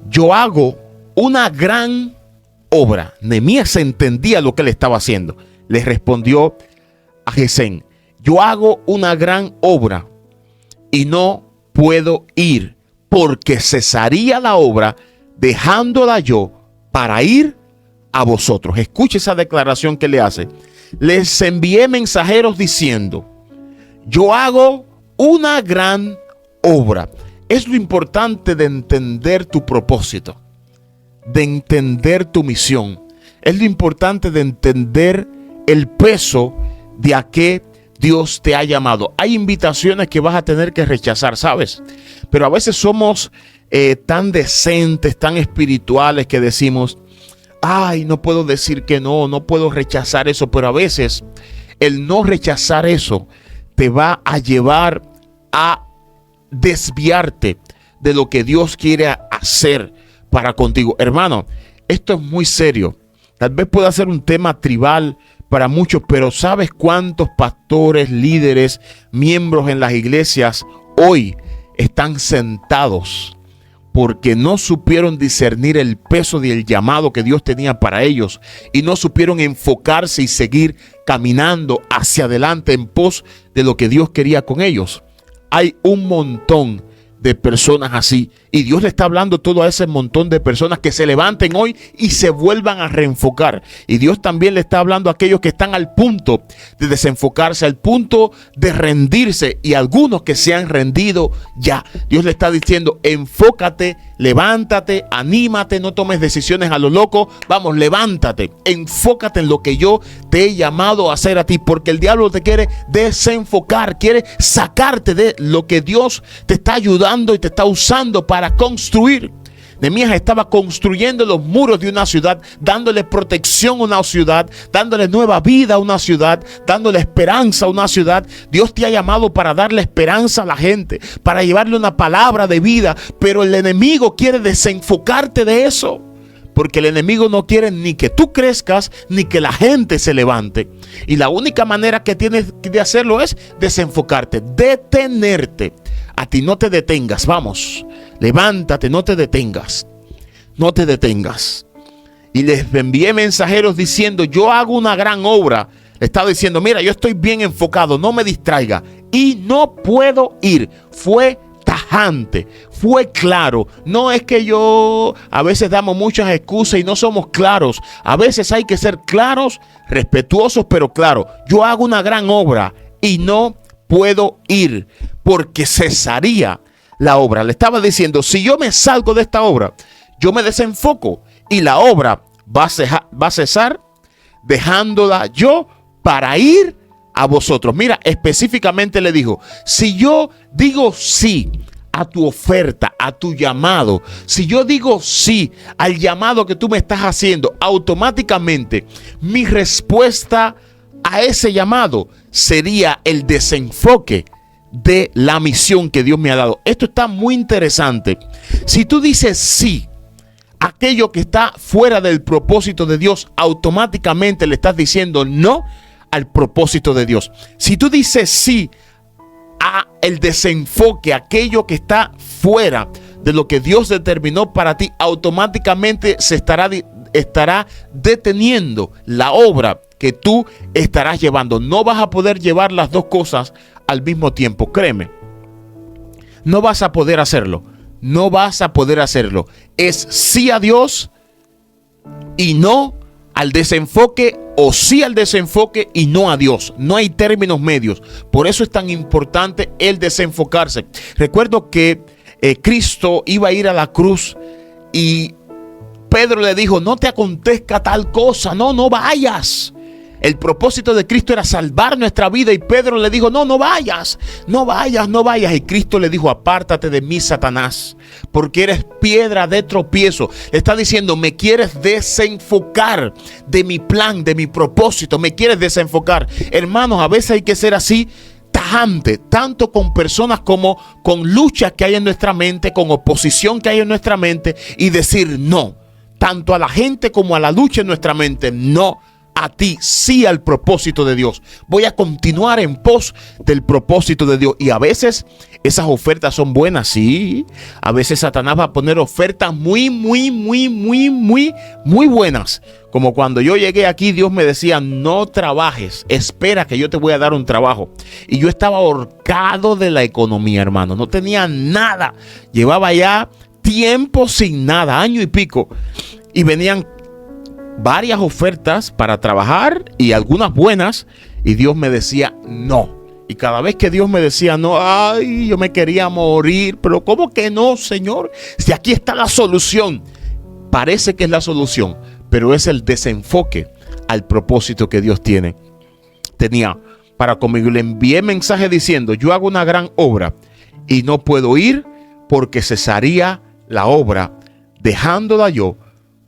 yo hago una gran obra. Nehemías entendía lo que él estaba haciendo. Le respondió a Gesén: yo hago una gran obra y no puedo ir, porque cesaría la obra dejándola yo para ir a vosotros. Escuche esa declaración que le hace. Les envié mensajeros diciendo: yo hago una gran obra. Es lo importante de entender tu propósito, de entender tu misión. Es lo importante de entender el peso de a qué Dios te ha llamado. Hay invitaciones que vas a tener que rechazar, ¿sabes? Pero a veces somos tan decentes, tan espirituales, que decimos: ay, no puedo decir que no, no puedo rechazar eso. Pero a veces el no rechazar eso te va a llevar a desviarte de lo que Dios quiere hacer para contigo. Hermano, esto es muy serio. Tal vez pueda ser un tema tribal para muchos, pero ¿sabes cuántos pastores, líderes, miembros en las iglesias hoy están sentados porque no supieron discernir el peso del llamado que Dios tenía para ellos y no supieron enfocarse y seguir caminando hacia adelante en pos de lo que Dios quería con ellos? Hay un montón de personas así, y Dios le está hablando todo a ese montón de personas que se levanten hoy y se vuelvan a reenfocar. Y Dios también le está hablando a aquellos que están al punto de desenfocarse, al punto de rendirse, y algunos que se han rendido ya. Dios le está diciendo: enfócate, levántate, anímate, no tomes decisiones a lo loco. Vamos, levántate, enfócate en lo que yo te he llamado a hacer a ti, porque el diablo te quiere desenfocar, quiere sacarte de lo que Dios te está ayudando y te está usando para construir. Nehemías estaba construyendo los muros de una ciudad, dándole protección a una ciudad, dándole nueva vida a una ciudad, dándole esperanza a una ciudad. Dios te ha llamado para darle esperanza a la gente, para llevarle una palabra de vida, pero el enemigo quiere desenfocarte de eso, porque el enemigo no quiere ni que tú crezcas, ni que la gente se levante. Y la única manera que tienes de hacerlo es desenfocarte, detenerte. A ti no te detengas, vamos, levántate, no te detengas, no te detengas. Y les envié mensajeros diciendo: yo hago una gran obra. Le estaba diciendo: mira, yo estoy bien enfocado, no me distraiga, y no puedo ir. Fue tajante, fue claro. No es que a veces damos muchas excusas y no somos claros. A veces hay que ser claros, respetuosos, pero claro. Yo hago una gran obra y no puedo ir, porque cesaría la obra. Le estaba diciendo: si yo me salgo de esta obra, yo me desenfoco y la obra va a cesar, dejándola yo para ir a vosotros. Mira, específicamente le dijo: si yo digo sí a tu oferta, a tu llamado, si yo digo sí al llamado que tú me estás haciendo, automáticamente mi respuesta a ese llamado sería el desenfoque de la misión que Dios me ha dado. Esto está muy interesante. Si tú dices sí a aquello que está fuera del propósito de Dios, automáticamente le estás diciendo no al propósito de Dios. Si tú dices sí a el desenfoque, aquello que está fuera de lo que Dios determinó para ti, automáticamente se estará deteniendo la obra que tú estarás llevando. No vas a poder llevar las dos cosas al mismo tiempo, créeme. No vas a poder hacerlo. No vas a poder hacerlo. Es sí a Dios y no al desenfoque, o sí al desenfoque y no a Dios. No hay términos medios. Por eso es tan importante el desenfocarse. Recuerdo que Cristo iba a ir a la cruz Y Pedro le dijo, no te acontezca tal cosa, no vayas. El propósito de Cristo era salvar nuestra vida, y Pedro le dijo, no vayas. Y Cristo le dijo, apártate de mí, Satanás, porque eres piedra de tropiezo. Le está diciendo, me quieres desenfocar de mi plan, de mi propósito, me quieres desenfocar. Hermanos, a veces hay que ser así, tajante, tanto con personas como con luchas que hay en nuestra mente, con oposición que hay en nuestra mente, y decir no, tanto a la gente como a la lucha en nuestra mente, no. A ti, sí al propósito de Dios. Voy a continuar en pos del propósito de Dios. Y a veces esas ofertas son buenas, sí. A veces Satanás va a poner ofertas muy buenas. Como cuando yo llegué aquí, Dios me decía, no trabajes, espera que yo te voy a dar un trabajo. Y yo estaba ahorcado de la economía, hermano. No tenía nada. Llevaba ya tiempo sin nada, año y pico. Y venían varias ofertas para trabajar y algunas buenas, y Dios me decía no. Y cada vez que Dios me decía no, ay, yo me quería morir. Pero ¿cómo que no, Señor? Si aquí está la solución. Parece que es la solución, pero es el desenfoque al propósito que Dios tenía para conmigo. Le envié mensaje diciendo, yo hago una gran obra y no puedo ir porque cesaría la obra, dejándola yo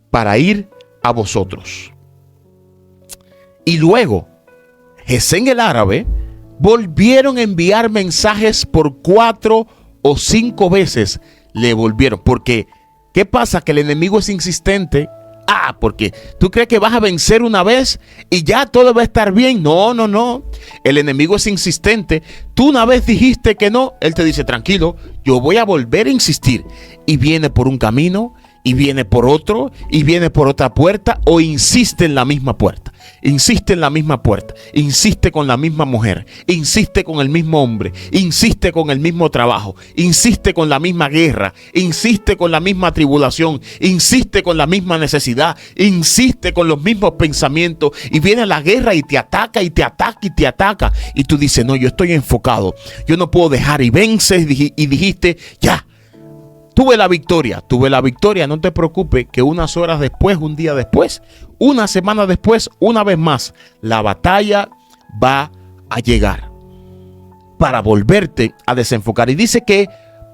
para ir a vosotros. Y luego Gesén el árabe volvieron a enviar mensajes por 4 o 5 veces. Le volvieron, porque ¿qué pasa? Que el enemigo es insistente. Porque tú crees que vas a vencer una vez y ya todo va a estar bien. No. El enemigo es insistente. Tú una vez dijiste que no, él te dice, tranquilo, yo voy a volver a insistir. Y viene por un camino, y viene por otro, y viene por otra puerta, o insiste en la misma puerta. Insiste en la misma puerta, insiste con la misma mujer, insiste con el mismo hombre, insiste con el mismo trabajo, insiste con la misma guerra, insiste con la misma tribulación, insiste con la misma necesidad, insiste con los mismos pensamientos, y viene la guerra y te ataca y te ataca y te ataca, y tú dices, no, yo estoy enfocado, yo no puedo dejar, y vences y dijiste, ya. Tuve la victoria, no te preocupes que unas horas después, un día después, una semana después, una vez más, la batalla va a llegar para volverte a desenfocar. Y dice que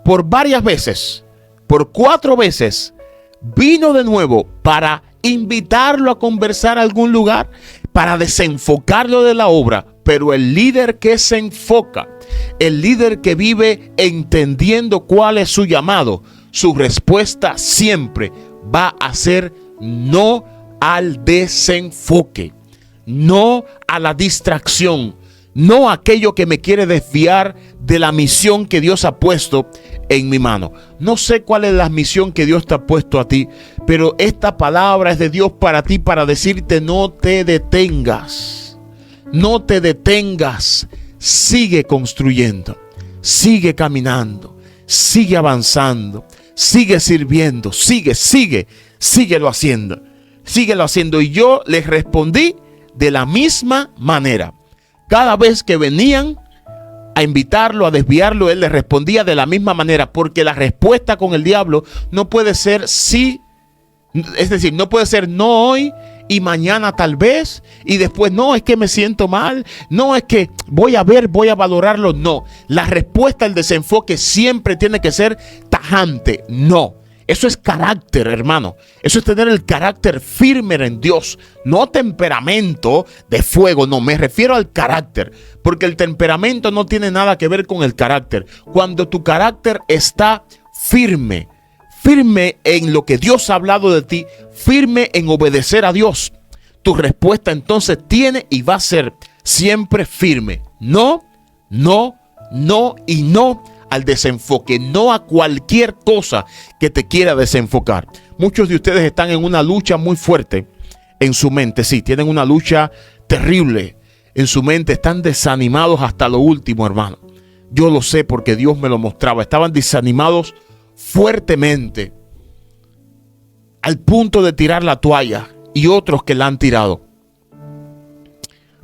por varias veces, por 4 veces, vino de nuevo para invitarlo a conversar a algún lugar, para desenfocarlo de la obra. Pero el líder que se enfoca, el líder que vive entendiendo cuál es su llamado, su respuesta siempre va a ser no al desenfoque, no a la distracción, no a aquello que me quiere desviar de la misión que Dios ha puesto en mi mano. No sé cuál es la misión que Dios te ha puesto a ti, pero esta palabra es de Dios para ti, para decirte no te detengas. No te detengas, sigue construyendo, sigue caminando, sigue avanzando, sigue sirviendo, síguelo haciendo. Y yo les respondí de la misma manera. Cada vez que venían a invitarlo, a desviarlo, él les respondía de la misma manera, porque la respuesta con el diablo no puede ser sí, es decir, no puede ser no hoy y mañana tal vez, y después no, es que me siento mal, no, es que voy a valorarlo. No, la respuesta al desenfoque siempre tiene que ser tajante, no. Eso es carácter, hermano. Eso es tener el carácter firme en Dios, no temperamento de fuego, no, me refiero al carácter, porque el temperamento no tiene nada que ver con el carácter. Cuando tu carácter está firme en lo que Dios ha hablado de ti, firme en obedecer a Dios, tu respuesta entonces tiene y va a ser siempre firme. No y no al desenfoque, no a cualquier cosa que te quiera desenfocar. Muchos de ustedes están en una lucha muy fuerte en su mente, sí, tienen una lucha terrible en su mente, están desanimados hasta lo último, hermano. Yo lo sé porque Dios me lo mostraba, estaban desanimados fuertemente al punto de tirar la toalla, y otros que la han tirado.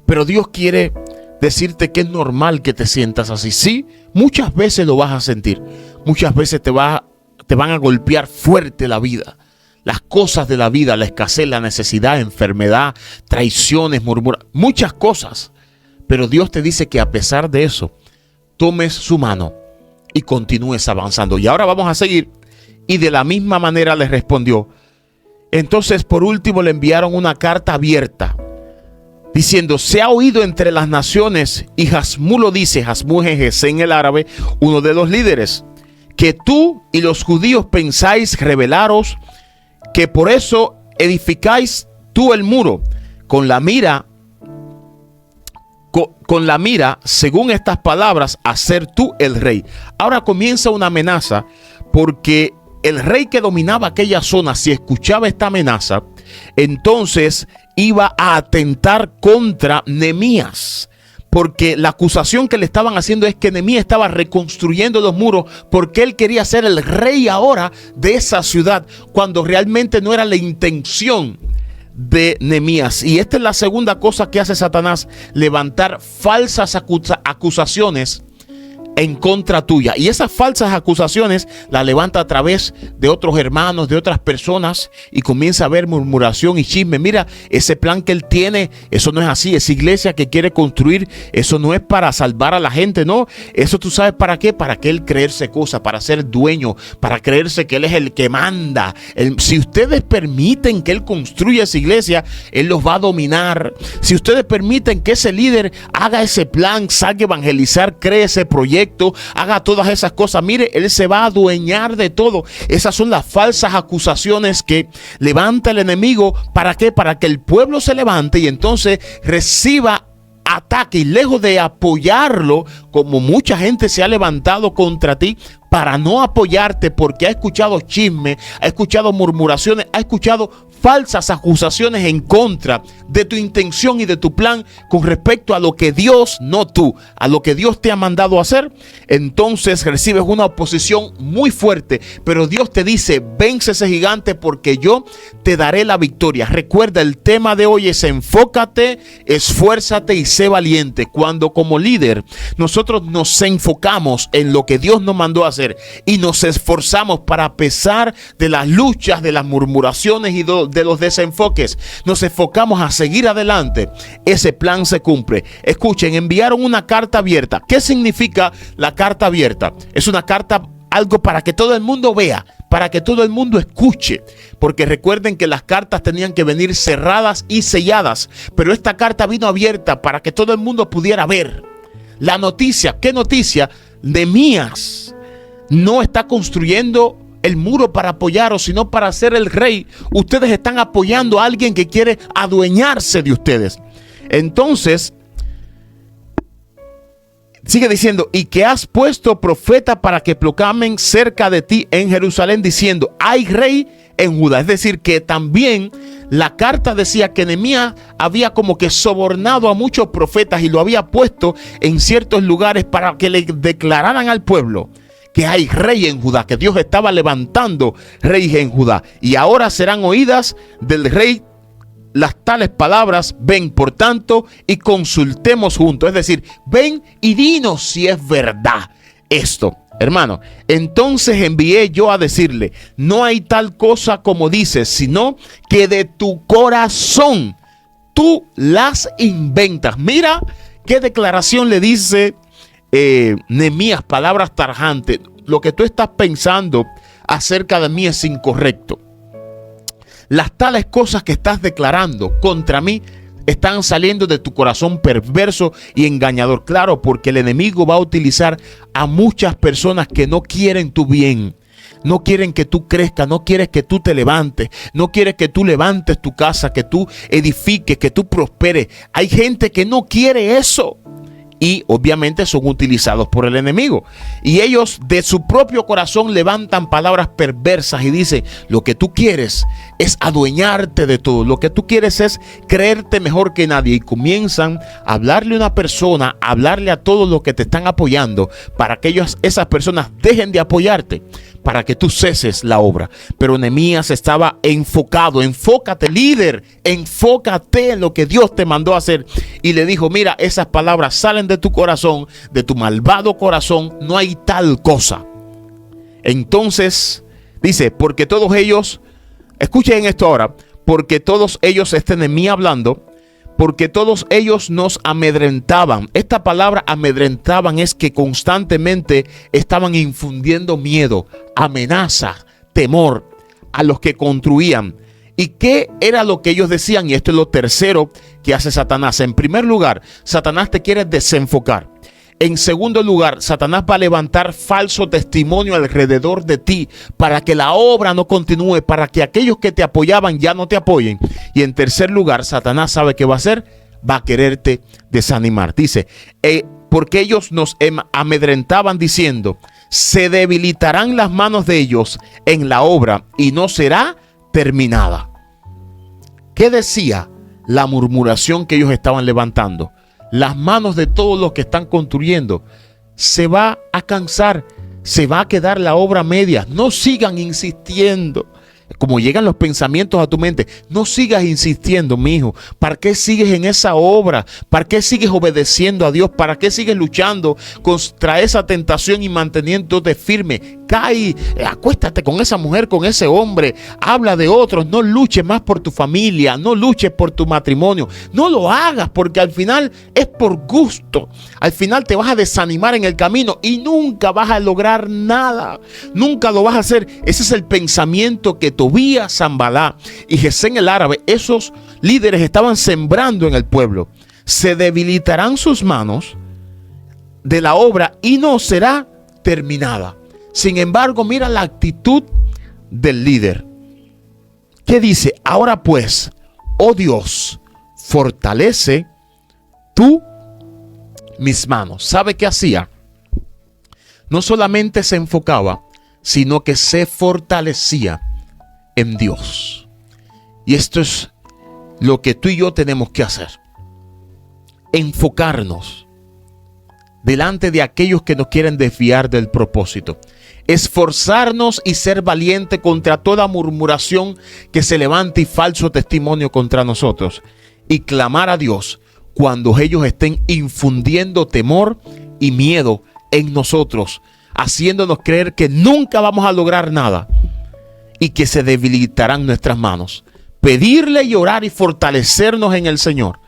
Pero Dios quiere decirte que es normal que te sientas así. Sí, muchas veces lo vas a sentir, muchas veces te vas te van a golpear fuerte la vida. Las cosas de la vida, la escasez, la necesidad, enfermedad, traiciones, muchas cosas. Pero Dios te dice que a pesar de eso, tomes su mano y continúes avanzando. Y ahora vamos a seguir. Y de la misma manera les respondió. Entonces, por último, le enviaron una carta abierta, diciendo: se ha oído entre las naciones, y Jasmú lo dice, Jasmú es en el árabe, uno de los líderes, que tú y los judíos pensáis rebelaros, que por eso edificáis tú el muro, con la mira, según estas palabras, a ser tú el rey. Ahora comienza una amenaza, porque el rey que dominaba aquella zona, si escuchaba esta amenaza, entonces iba a atentar contra Nehemías. Porque la acusación que le estaban haciendo es que Nehemías estaba reconstruyendo los muros porque él quería ser el rey ahora de esa ciudad, cuando realmente no era la intención de Nehemías. Y esta es la segunda cosa que hace Satanás: levantar falsas acusaciones en contra tuya. Y esas falsas acusaciones las levanta a través de otros hermanos, de otras personas, y comienza a haber murmuración y chisme. Mira, ese plan que él tiene, eso no es así. Esa iglesia que quiere construir, eso no es para salvar a la gente, no. Eso tú sabes para qué, para que él creerse cosas, para ser dueño, para creerse que él es el que manda. Si ustedes permiten que él construya esa iglesia, él los va a dominar. Si ustedes permiten que ese líder haga ese plan, salga a evangelizar, cree ese proyecto, haga todas esas cosas, mire, él se va a adueñar de todo. Esas son las falsas acusaciones que levanta el enemigo. ¿Para qué? Para que el pueblo se levante y entonces reciba ataque, y lejos de apoyarlo, como mucha gente se ha levantado contra ti para no apoyarte, porque ha escuchado chisme, ha escuchado murmuraciones, ha escuchado falsas acusaciones en contra de tu intención y de tu plan con respecto a lo que Dios, no tú, a lo que Dios te ha mandado a hacer. Entonces recibes una oposición muy fuerte, pero Dios te dice: vence ese gigante porque yo te daré la victoria. Recuerda, el tema de hoy es: enfócate, esfuérzate y sé valiente. Cuando como líder nosotros nos enfocamos en lo que Dios nos mandó a hacer y nos esforzamos para, a pesar de las luchas, de las murmuraciones y de los desenfoques, nos enfocamos a seguir adelante, ese plan se cumple. Escuchen, enviaron una carta abierta. ¿Qué significa la carta abierta? Es una carta, algo para que todo el mundo vea, para que todo el mundo escuche, porque recuerden que las cartas tenían que venir cerradas y selladas, pero esta carta vino abierta para que todo el mundo pudiera ver la noticia. ¿Qué noticia? Nehemías no está construyendo el muro para apoyaros, sino para ser el rey. Ustedes están apoyando a alguien que quiere adueñarse de ustedes. Entonces sigue diciendo: y que has puesto profeta para que proclamen cerca de ti en Jerusalén, diciendo: hay rey en Judá. Es decir, que también la carta decía que Nehemías había como que sobornado a muchos profetas y lo había puesto en ciertos lugares para que le declararan al pueblo que hay rey en Judá, que Dios estaba levantando rey en Judá. Y ahora serán oídas del rey las tales palabras: ven por tanto y consultemos juntos. Es decir, ven y dinos si es verdad esto. Hermano, entonces envié yo a decirle: no hay tal cosa como dices, sino que de tu corazón tú las inventas. Mira qué declaración le dice Nehemías, palabras tajantes. Lo que tú estás pensando acerca de mí es incorrecto. Las tales cosas que estás declarando contra mí están saliendo de tu corazón perverso y engañador. Claro, porque el enemigo va a utilizar a muchas personas que no quieren tu bien. No quieren que tú crezcas, no quieren que tú te levantes, no quieren que tú levantes tu casa, que tú edifiques, que tú prosperes. Hay gente que no quiere eso. Y obviamente son utilizados por el enemigo. Y ellos de su propio corazón levantan palabras perversas y dicen: lo que tú quieres es adueñarte de todo. Lo que tú quieres es creerte mejor que nadie. Y comienzan a hablarle a una persona, a hablarle a todos los que te están apoyando, para que esas personas dejen de apoyarte, para que tú ceses la obra. Pero Nehemías estaba enfocado. Enfócate, líder, enfócate en lo que Dios te mandó a hacer. Y le dijo: mira, esas palabras salen de tu corazón, de tu malvado corazón, no hay tal cosa. Entonces Dice, porque todos ellos, escuchen esto ahora, porque todos ellos, de mí hablando, porque todos ellos nos amedrentaban. Esta palabra amedrentaban es que constantemente estaban infundiendo miedo, amenaza, temor a los que construían. ¿Y qué era lo que ellos decían? Y esto es lo tercero que hace Satanás. En primer lugar, Satanás te quiere desenfocar. En segundo lugar, Satanás va a levantar falso testimonio alrededor de ti para que la obra no continúe, para que aquellos que te apoyaban ya no te apoyen. Y en tercer lugar, Satanás sabe qué va a hacer, va a quererte desanimar. Dice, porque ellos nos amedrentaban diciendo, se debilitarán las manos de ellos en la obra y no será terminada. ¿Qué decía la murmuración que ellos estaban levantando? Las manos de todos los que están construyendo se va a cansar, se va a quedar la obra media. No sigan insistiendo. Como llegan los pensamientos a tu mente, no sigas insistiendo, mi hijo. ¿Para qué sigues en esa obra? ¿Para qué sigues obedeciendo a Dios? ¿Para qué sigues luchando contra esa tentación y manteniéndote firme? Cae, acuéstate con esa mujer, con ese hombre, habla de otros, no luches más por tu familia, no luches por tu matrimonio, no lo hagas porque al final es por gusto. Al final te vas a desanimar en el camino y nunca vas a lograr nada, nunca lo vas a hacer. Ese es el pensamiento que Tobías, Sanballat y Gesem el árabe, esos líderes estaban sembrando en el pueblo. Se debilitarán sus manos de la obra y no será terminada. Sin embargo, mira la actitud del líder. ¿Qué dice? Ahora pues, oh Dios, fortalece tú mis manos. ¿Sabe qué hacía? No solamente se enfocaba, sino que se fortalecía en Dios. Y esto es lo que tú y yo tenemos que hacer. Enfocarnos delante de aquellos que nos quieren desviar del propósito. Esforzarnos y ser valiente contra toda murmuración que se levante y falso testimonio contra nosotros. Y clamar a Dios cuando ellos estén infundiendo temor y miedo en nosotros, haciéndonos creer que nunca vamos a lograr nada y que se debilitarán nuestras manos. Pedirle y orar y fortalecernos en el Señor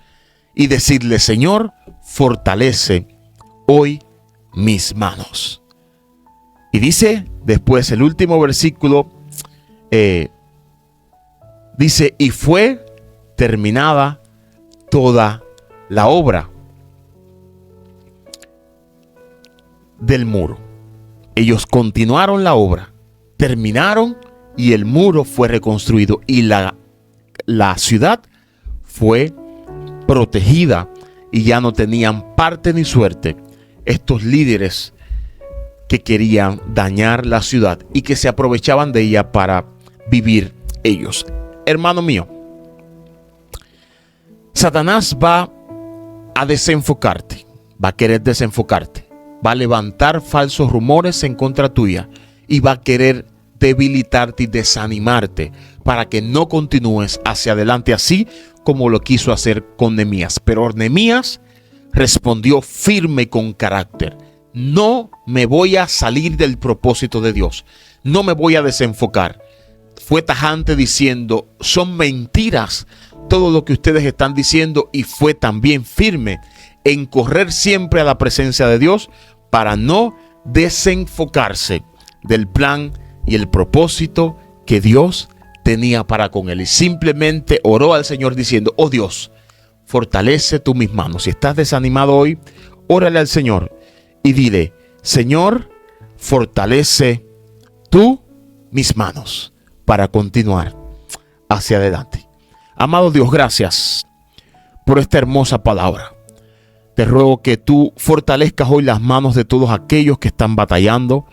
y decirle, Señor, fortalece hoy mis manos. Y dice después el último versículo, dice, y fue terminada toda la obra del muro. Ellos continuaron la obra, terminaron y el muro fue reconstruido y la ciudad fue protegida y ya no tenían parte ni suerte estos líderes que querían dañar la ciudad y que se aprovechaban de ella para vivir ellos. Hermano mío, Satanás va a desenfocarte, va a querer desenfocarte, va a levantar falsos rumores en contra tuya y va a querer debilitarte y desanimarte para que no continúes hacia adelante, así como lo quiso hacer con Nehemías. Pero Nehemías respondió firme y con carácter: no me voy a salir del propósito de Dios, no me voy a desenfocar. Fue tajante diciendo: son mentiras todo lo que ustedes están diciendo, y fue también firme en correr siempre a la presencia de Dios para no desenfocarse del plan y el propósito que Dios tenía para con él. Y simplemente oró al Señor diciendo: oh Dios, fortalece tú mis manos. Si estás desanimado hoy, órale al Señor y dile: Señor, fortalece tú mis manos para continuar hacia adelante. Amado Dios, gracias por esta hermosa palabra. Te ruego que tú fortalezcas hoy las manos de todos aquellos que están batallando,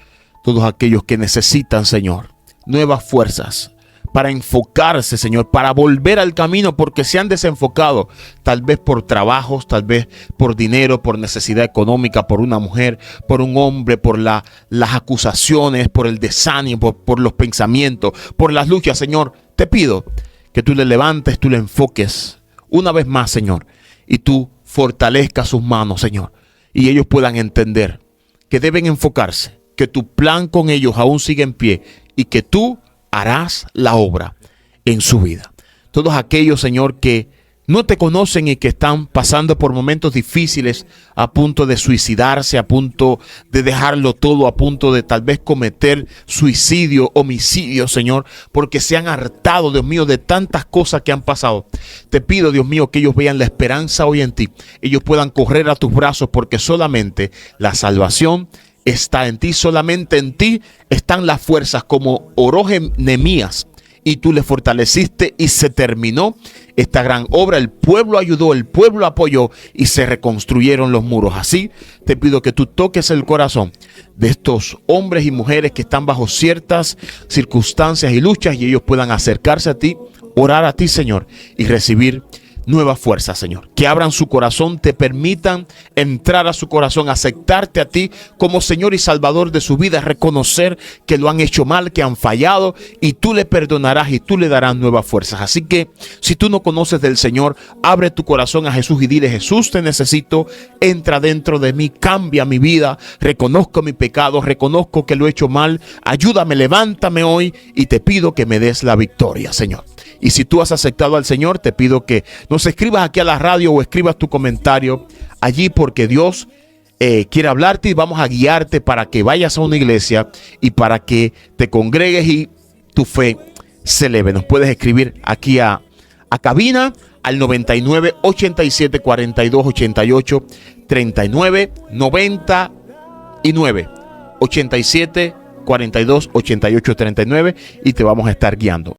todos aquellos que necesitan, Señor, nuevas fuerzas para enfocarse, Señor, para volver al camino, porque se han desenfocado, tal vez por trabajos, tal vez por dinero, por necesidad económica, por una mujer, por un hombre, por las acusaciones, por el desánimo, por los pensamientos, por las luchas. Señor, te pido que tú le levantes, tú le enfoques una vez más, Señor, y tú fortalezcas sus manos, Señor, y ellos puedan entender que deben enfocarse, que tu plan con ellos aún sigue en pie y que tú harás la obra en su vida. Todos aquellos, Señor, que no te conocen y que están pasando por momentos difíciles, a punto de suicidarse, a punto de dejarlo todo, a punto de tal vez cometer suicidio, homicidio, Señor, porque se han hartado, Dios mío, de tantas cosas que han pasado. Te pido, Dios mío, que ellos vean la esperanza hoy en ti. Ellos puedan correr a tus brazos, porque solamente la salvación está en ti, solamente en ti están las fuerzas, como oró Nehemías, y tú le fortaleciste y se terminó esta gran obra. El pueblo ayudó, el pueblo apoyó y se reconstruyeron los muros. Así te pido que tú toques el corazón de estos hombres y mujeres que están bajo ciertas circunstancias y luchas, y ellos puedan acercarse a ti, orar a ti, Señor, y recibir nueva fuerza, Señor. Que abran su corazón, te permitan entrar a su corazón, aceptarte a ti como Señor y Salvador de su vida, reconocer que lo han hecho mal, que han fallado, y tú le perdonarás y tú le darás nuevas fuerzas. Así que si tú no conoces del Señor, abre tu corazón a Jesús y dile: Jesús, te necesito, entra dentro de mí, cambia mi vida, reconozco mi pecado, reconozco que lo he hecho mal, ayúdame, levántame hoy y te pido que me des la victoria, Señor. Y si tú has aceptado al Señor, te pido que nos escribas aquí a la radio o escribas tu comentario allí, porque Dios quiere hablarte y vamos a guiarte para que vayas a una iglesia y para que te congregues y tu fe se eleve. Nos puedes escribir aquí a cabina al 99 87 42 88 39 99 87 42 88 39 y te vamos a estar guiando.